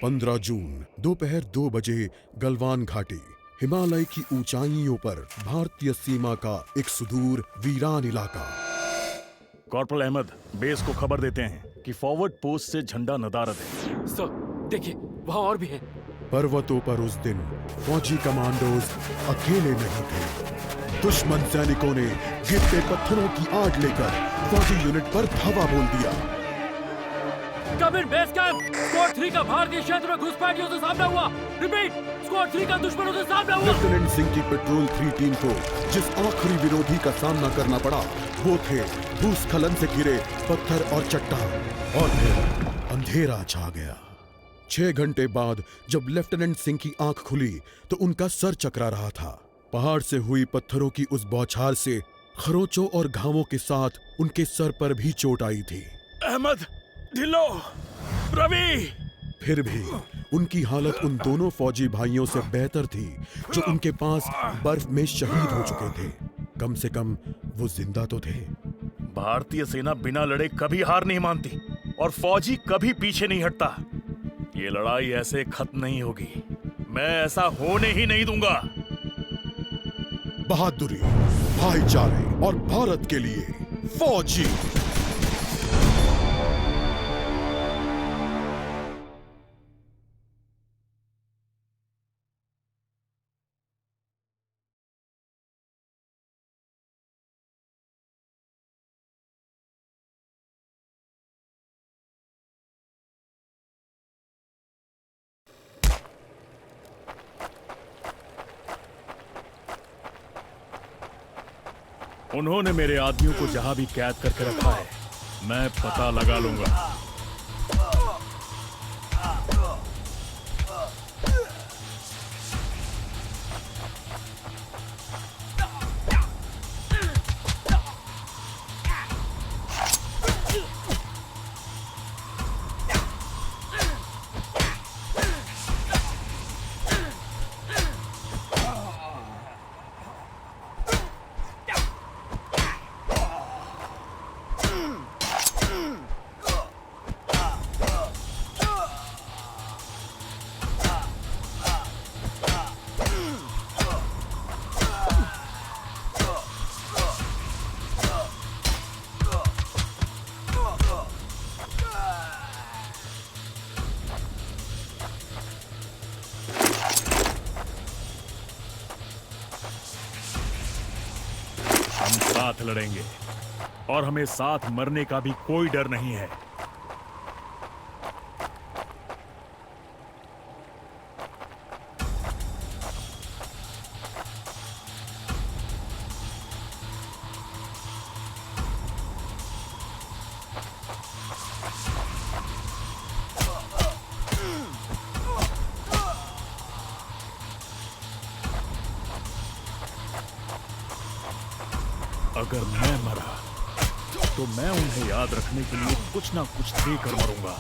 15 जून दोपहर 2 बजे गलवान घाटी, हिमालय की ऊंचाइयों पर भारतीय सीमा का एक सुदूर वीरान इलाका। कॉर्पोरल अहमद, बेस को खबर देते हैं कि फॉरवर्ड पोस्ट से झंडा नदारद है। सर, देखिए वहाँ और भी है। पर्वतों पर उस दिन फौजी कमांडोज अकेले नहीं थे। दुश्मन सैनिकों ने गिरते पत्थरों की आड़ लेकर फौजी यूनिट पर धावा बोल दिया। कमिंग बेस कैंप, स्क्वाड 3 का भारतीय क्षेत्र में घुसपैठियों से सामना हुआ। रिपीट, स्क्वाड 3 का दुश्मनों से सामना हुआ। लेफ्टिनेंट सिंह की पेट्रोल 3 टीम को जिस आखिरी विरोधी का सामना करना पड़ा वो थे भूस्खलन से घिरे पत्थर और चट्टान। और फिर अंधेरा छा गया। 6 घंटे बाद जब लेफ्टिनेंट सिंह की आंख खुली तो उनका सर चकरा रहा था। पहाड़ से हुई पत्थरों की उस बौछार से खरोंचों और घावों के साथ उनके सर पर भी चोट आई थी। अहमद, ढिल्लो, रवि। फिर भी उनकी हालत उन दोनों फौजी भाइयों से बेहतर थी जो उनके पास बर्फ में शहीद हो चुके थे। कम से कम वो जिंदा तो थे। भारतीय सेना बिना लड़े कभी हार नहीं मानती और फौजी कभी पीछे नहीं हटता। ये लड़ाई ऐसे खत्म नहीं होगी। मैं ऐसा होने ही नहीं दूंगा। बहादुरी, भाईचारे और भारत के लिए फौजी। उन्होंने मेरे आदमियों को जहां भी कैद करके रखा है, मैं पता लगा लूंगा। हम साथ लड़ेंगे और हमें साथ मरने का भी कोई डर नहीं है। अगर मैं मरा तो मैं उन्हें याद रखने के लिए कुछ ना कुछ देकर मरूंगा।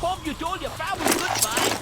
Hope you told your family goodbye.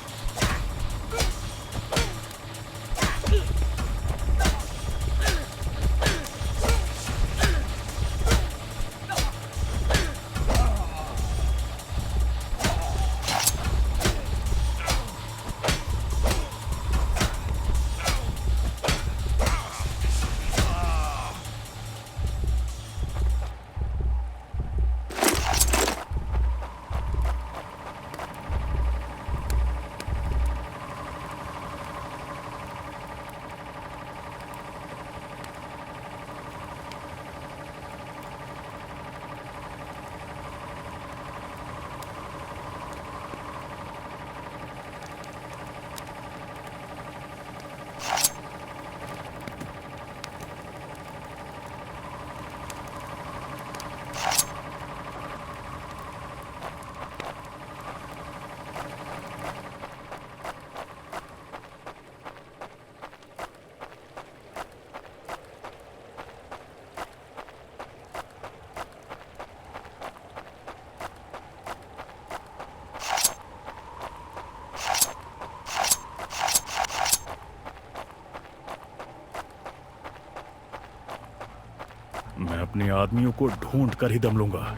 मैं अपने आदमियों को ढूंढ कर ही दम लूंगा,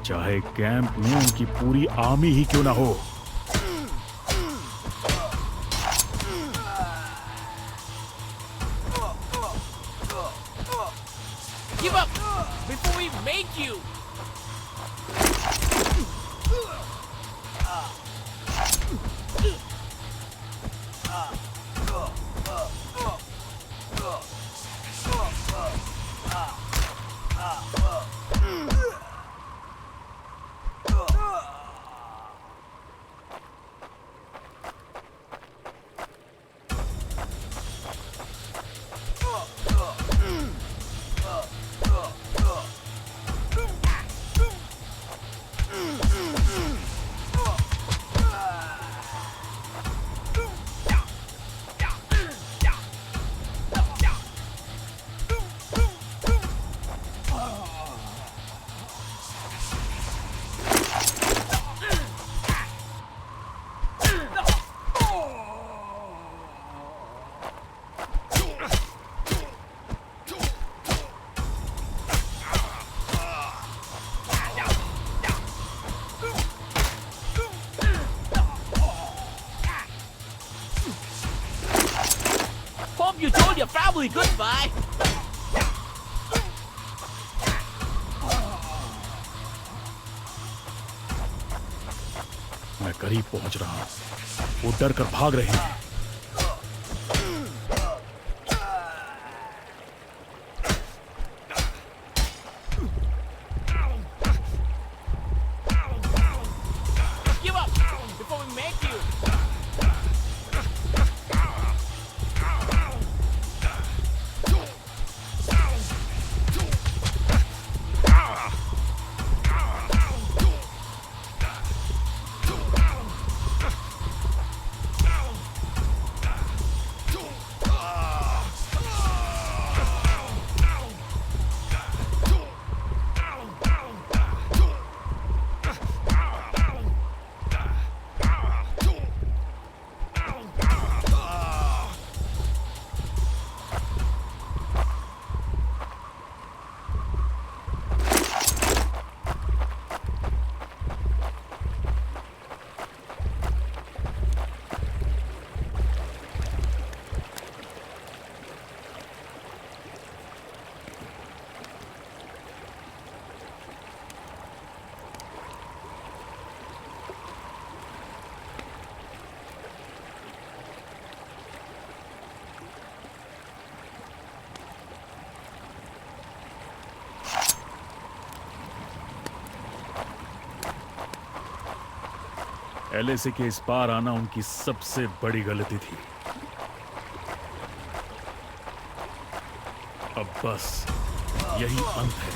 चाहे कैंप में उनकी पूरी आर्मी ही क्यों ना हो। Give up before we make you. Hope you told your family goodbye. मैं करीब पहुंच रहा हूं। वो डर कर भाग रहे हैं। Give up before we make you. LAC के इस पार आना उनकी सबसे बड़ी गलती थी। अब बस यही अंत है।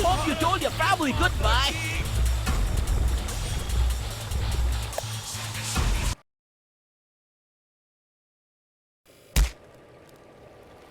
Hope you told your family goodbye.